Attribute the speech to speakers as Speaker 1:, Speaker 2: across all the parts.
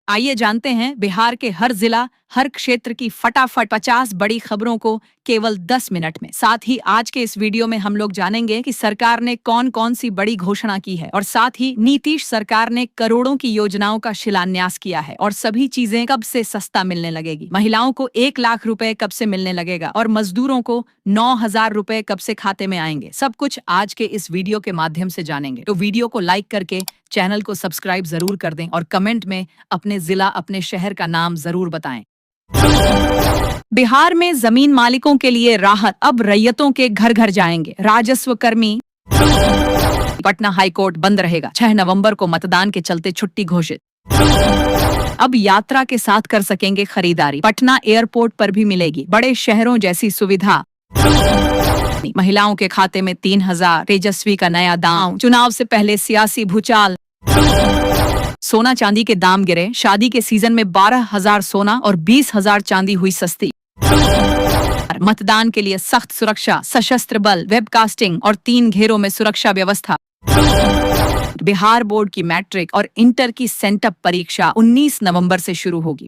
Speaker 1: आइए जानते हैं बिहार के हर जिला, हर क्षेत्र की फटाफट 50 बड़ी खबरों को केवल 10 मिनट में। साथ ही आज के इस वीडियो में हम लोग जानेंगे कि सरकार ने कौन कौन सी बड़ी घोषणा की है और साथ ही नीतीश सरकार ने करोड़ों की योजनाओं का शिलान्यास किया है और सभी चीजें कब से सस्ता मिलने लगेगी। महिलाओं को 1 लाख रुपए कब से मिलने लगेगा और मजदूरों को 9,000 रुपए कब से खाते में आएंगे। सब कुछ आज के इस वीडियो के माध्यम से जानेंगे। तो वीडियो को लाइक करके चैनल को सब्सक्राइब जरूर कर दें और कमेंट में अपने जिला, अपने शहर का नाम जरूर बताएं। बिहार में जमीन मालिकों के लिए राहत, अब रैयतों के घर घर जाएंगे राजस्व कर्मी। पटना हाईकोर्ट बंद रहेगा, 6 नवंबर को मतदान के चलते छुट्टी घोषित। अब यात्रा के साथ कर सकेंगे खरीदारी, पटना एयरपोर्ट पर भी मिलेगी बड़े शहरों जैसी सुविधा। महिलाओं के खाते में 3,000, तेजस्वी का नया दांव, चुनाव से पहले सियासी भूचाल। सोना चांदी के दाम गिरे, शादी के सीजन में 12,000 सोना और 20,000 चांदी हुई सस्ती। मतदान के लिए सख्त सुरक्षा, सशस्त्र बल, वेबकास्टिंग और 3 घेरों में सुरक्षा व्यवस्था। बिहार बोर्ड की मैट्रिक और इंटर की सेंटअप परीक्षा 19 नवंबर से शुरू होगी।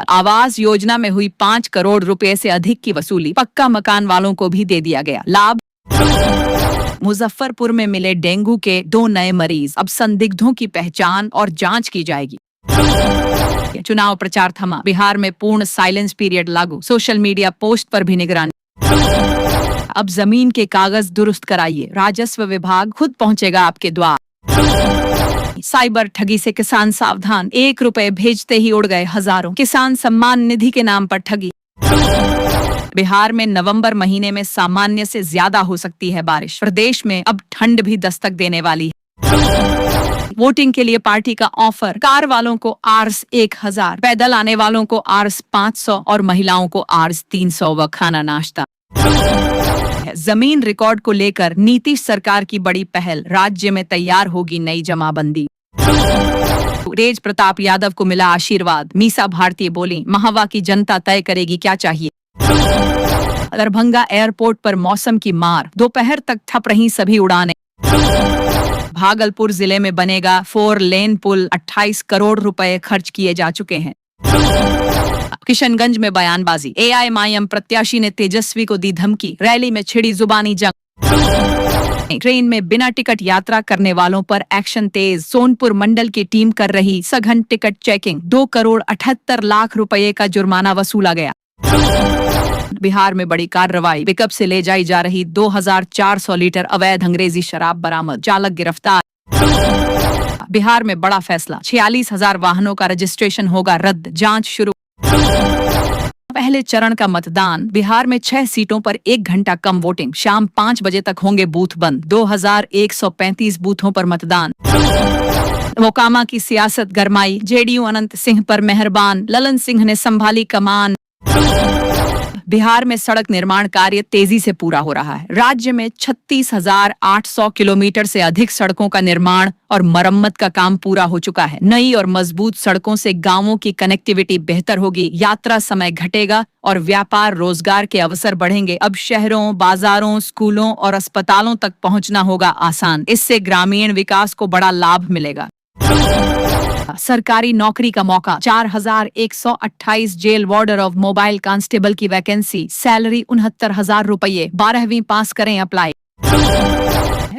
Speaker 1: आवास योजना में हुई 5 करोड़ रुपए से अधिक की वसूली, पक्का मकान वालों को भी दे दिया गया लाभ। मुजफ्फरपुर में मिले डेंगू के 2 नए मरीज, अब संदिग्धों की पहचान और जांच की जाएगी। चुनाव प्रचार थमा, बिहार में पूर्ण साइलेंस पीरियड लागू, सोशल मीडिया पोस्ट पर भी निगरानी। अब जमीन के कागज दुरुस्त कराइए, राजस्व विभाग खुद पहुंचेगा आपके द्वार। साइबर ठगी से किसान सावधान, 1 रुपए भेजते ही उड़ गए हजारों, किसान सम्मान निधि के नाम पर ठगी। बिहार में नवंबर महीने में सामान्य से ज्यादा हो सकती है बारिश, प्रदेश में अब ठंड भी दस्तक देने वाली है। वोटिंग के लिए पार्टी का ऑफर, कार वालों को आर्स 1,000, पैदल आने वालों को आर्स 500 और महिलाओं को आर्स 300 व खाना नाश्ता। जमीन रिकॉर्ड को लेकर नीतीश सरकार की बड़ी पहल, राज्य में तैयार होगी नई जमाबंदी। तेज प्रताप यादव को मिला आशीर्वाद, मीसा भारती बोली महावा की जनता तय करेगी क्या चाहिए। दरभंगा एयरपोर्ट पर मौसम की मार, दोपहर तक ठप रही सभी उड़ानें। भागलपुर जिले में बनेगा 4 लेन पुल, 28 करोड़ रुपए खर्च किए जा चुके हैं। किशनगंज में बयानबाजी, एआईएमआईएम प्रत्याशी ने तेजस्वी को दी धमकी, रैली में छिड़ी जुबानी जंग। ट्रेन में बिना टिकट यात्रा करने वालों पर एक्शन तेज, सोनपुर मंडल की टीम कर रही सघन टिकट चेकिंग, 2 करोड़ 78 लाख रुपए का जुर्माना वसूला गया। बिहार में बड़ी कार्रवाई, पिकअप से ले जाई जा रही 2,400 लीटर अवैध अंग्रेजी शराब बरामद, चालक गिरफ्तार। बिहार में बड़ा फैसला, 46,000 वाहनों का रजिस्ट्रेशन होगा रद्द, जांच शुरू। पहले चरण का मतदान, बिहार में 6 सीटों पर 1 घंटा कम वोटिंग, शाम 5 बजे तक होंगे बूथ बंद, 2,135 बूथों पर मतदान। मोकामा की सियासत गरमाई, जेडीयू अनंत सिंह पर मेहरबान, ललन सिंह ने संभाली कमान। बिहार में सड़क निर्माण कार्य तेजी से पूरा हो रहा है, राज्य में 36,800 किलोमीटर से अधिक सड़कों का निर्माण और मरम्मत का काम पूरा हो चुका है। नई और मजबूत सड़कों से गांवों की कनेक्टिविटी बेहतर होगी, यात्रा समय घटेगा और व्यापार रोजगार के अवसर बढ़ेंगे। अब शहरों, बाजारों, स्कूलों और अस्पतालों तक पहुंचना होगा आसान, इससे ग्रामीण विकास को बड़ा लाभ मिलेगा। सरकारी नौकरी का मौका, 4,128 jail warder of mobile constable की वैकेंसी, सैलरी 69,000 रुपये, 12वीं पास करें अप्लाई।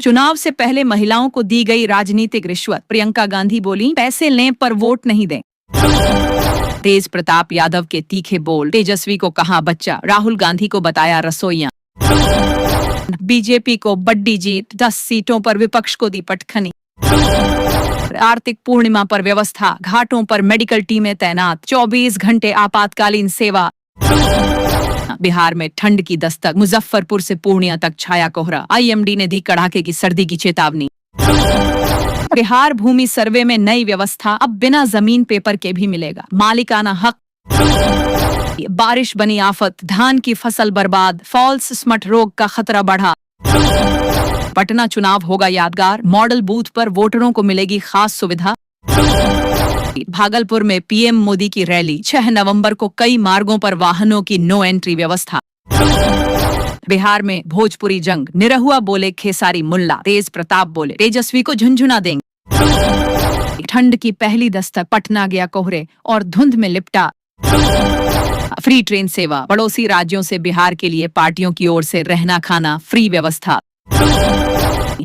Speaker 1: चुनाव से पहले महिलाओं को दी गई राजनीतिक रिश्वत, प्रियंका गांधी बोली पैसे लें पर वोट नहीं दें। तेज प्रताप यादव के तीखे बोल, तेजस्वी को कहा बच्चा, राहुल गांधी को बताया रसोइयां। बीजेपी को बड़ी जीत, 10 सीटों पर विपक्ष को दी पटखनी। कार्तिक पूर्णिमा पर व्यवस्था, घाटों पर मेडिकल टीमें तैनात, 24 घंटे आपातकालीन सेवा। बिहार में ठंड की दस्तक, मुजफ्फरपुर से पूर्णिया तक छाया कोहरा, आईएमडी ने दी कड़ाके की सर्दी की चेतावनी। बिहार भूमि सर्वे में नई व्यवस्था, अब बिना जमीन पेपर के भी मिलेगा मालिकाना हक। बारिश बनी आफत, धान की फसल बर्बाद, फॉल्स स्मट रोग का खतरा बढ़ा। पटना चुनाव होगा यादगार, मॉडल बूथ पर वोटरों को मिलेगी खास सुविधा। भागलपुर में पीएम मोदी की रैली, 6 नवंबर को कई मार्गों पर वाहनों की नो एंट्री व्यवस्था। बिहार में भोजपुरी जंग, निरहुआ बोले खेसारी मुल्ला, तेज प्रताप बोले तेजस्वी को झुंझुना देंगे। ठंड की पहली दस्तक, पटना गया कोहरे और धुंध में लिपटा। फ्री ट्रेन सेवा, पड़ोसी राज्यों से बिहार के लिए पार्टियों की ओर से रहना खाना फ्री व्यवस्था।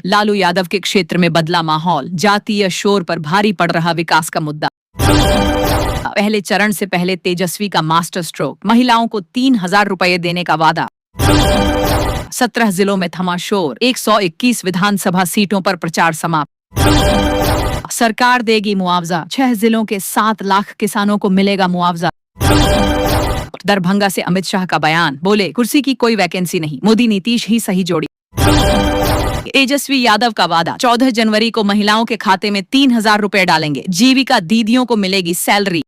Speaker 1: लालू यादव के क्षेत्र में बदला माहौल, जातीय शोर पर भारी पड़ रहा विकास का मुद्दा। पहले चरण से पहले तेजस्वी का मास्टर स्ट्रोक, महिलाओं को 3,000 रुपए देने का वादा। 17 जिलों में थमा शोर, 121 विधानसभा सीटों पर प्रचार समाप्त। सरकार देगी मुआवजा, 6 जिलों के 7 लाख किसानों को मिलेगा मुआवजा। दरभंगा से अमित शाह का बयान, बोले कुर्सी की कोई वैकेंसी नहीं, मोदी नीतीश ही सही जोड़ी। तेजस्वी यादव का वादा, 14 जनवरी को महिलाओं के खाते में 3,000 रुपए डालेंगे, जीविका दीदियों को मिलेगी सैलरी।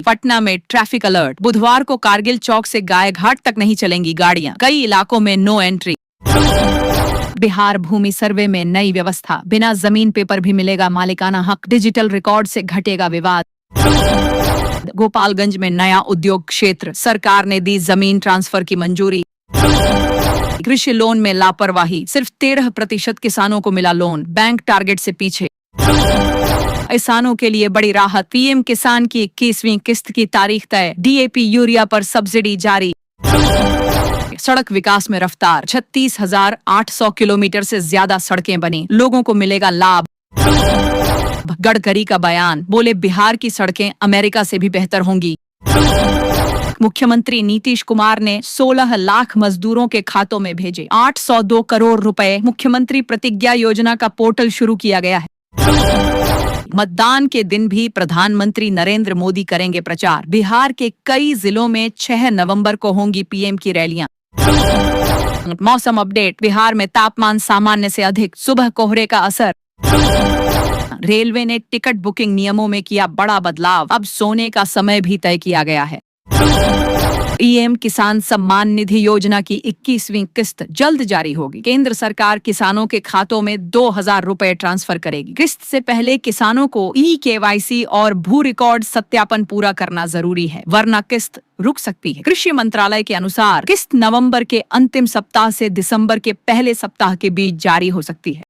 Speaker 1: पटना में ट्रैफिक अलर्ट, बुधवार को कारगिल चौक से गायघाट तक नहीं चलेंगी गाड़ियां, कई इलाकों में नो एंट्री। बिहार भूमि सर्वे में नई व्यवस्था, बिना जमीन पेपर भी मिलेगा मालिकाना हक, डिजिटल रिकॉर्ड से घटेगा विवाद। गोपालगंज में नया उद्योग क्षेत्र, सरकार ने दी जमीन ट्रांसफर की मंजूरी। कृषि लोन में लापरवाही, सिर्फ 13% किसानों को मिला लोन, बैंक टारगेट से पीछे। किसानों के लिए बड़ी राहत, पीएम किसान की 21वीं किस्त की तारीख तय, डीएपी यूरिया पर सब्सिडी जारी। सड़क विकास में रफ्तार, 36,800 किलोमीटर से ज्यादा सड़कें बनी, लोगों को मिलेगा लाभ। गडकरी का बयान, बोले बिहार की सड़कें अमेरिका से भी बेहतर होंगी। मुख्यमंत्री नीतीश कुमार ने 16 लाख मजदूरों के खातों में भेजे 802 करोड़ रुपए, मुख्यमंत्री प्रतिज्ञा योजना का पोर्टल शुरू किया गया है। मतदान के दिन भी प्रधानमंत्री नरेंद्र मोदी करेंगे प्रचार, बिहार के कई जिलों में 6 नवंबर को होंगी पीएम की रैलियां। मौसम अपडेट, बिहार में तापमान सामान्य से अधिक, सुबह कोहरे का असर। रेलवे ने टिकट बुकिंग नियमों में किया बड़ा बदलाव, अब सोने का समय भी तय किया गया है। पीएम किसान सम्मान निधि योजना की 21वीं किस्त जल्द जारी होगी, केंद्र सरकार किसानों के खातों में 2,000 रुपए ट्रांसफर करेगी। किस्त से पहले किसानों को ई-केवाईसी और भू रिकॉर्ड सत्यापन पूरा करना जरूरी है, वरना किस्त रुक सकती है। कृषि मंत्रालय के अनुसार किस्त नवंबर के अंतिम सप्ताह से दिसंबर के पहले सप्ताह के बीच जारी हो सकती है।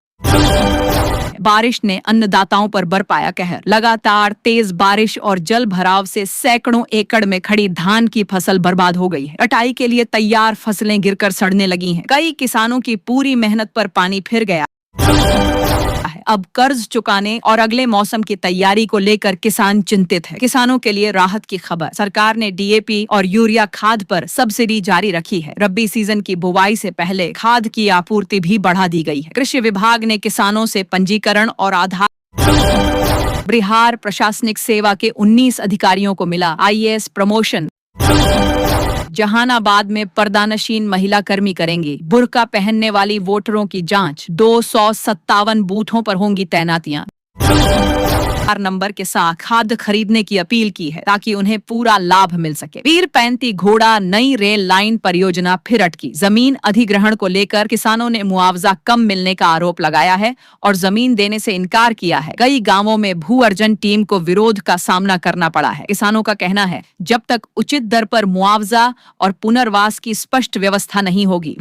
Speaker 1: बारिश ने अन्नदाताओं पर बरपाया कहर, लगातार तेज बारिश और जल भराव से सैकड़ों एकड़ में खड़ी धान की फसल बर्बाद हो गई है। कटाई के लिए तैयार फसलें गिरकर सड़ने लगी हैं। कई किसानों की पूरी मेहनत पर पानी फिर गया। अब कर्ज चुकाने और अगले मौसम की तैयारी को लेकर किसान चिंतित है। किसानों के लिए राहत की खबर, सरकार ने डीएपी और यूरिया खाद पर सब्सिडी जारी रखी है। रब्बी सीजन की बुवाई से पहले खाद की आपूर्ति भी बढ़ा दी गई है। कृषि विभाग ने किसानों से पंजीकरण और आधार। बिहार प्रशासनिक सेवा के 19 अधिकारियों को मिला आईएएस प्रमोशन। जहानाबाद में पर्दानशीन महिला कर्मी करेंगी बुर्का पहनने वाली वोटरों की जांच, 257 बूथों पर होंगी तैनातियां। नंबर के साथ खाद खरीदने की अपील की है ताकि उन्हें पूरा लाभ मिल सके। वीर 35 घोड़ा नई रेल लाइन परियोजना फिर अटकी, जमीन अधिग्रहण को लेकर किसानों ने मुआवजा कम मिलने का आरोप लगाया है और जमीन देने से इनकार किया है। कई गांवों में भू अर्जन टीम को विरोध का सामना करना पड़ा है। किसानों का कहना है जब तक उचित दर पर मुआवजा और पुनर्वास की स्पष्ट व्यवस्था नहीं होगी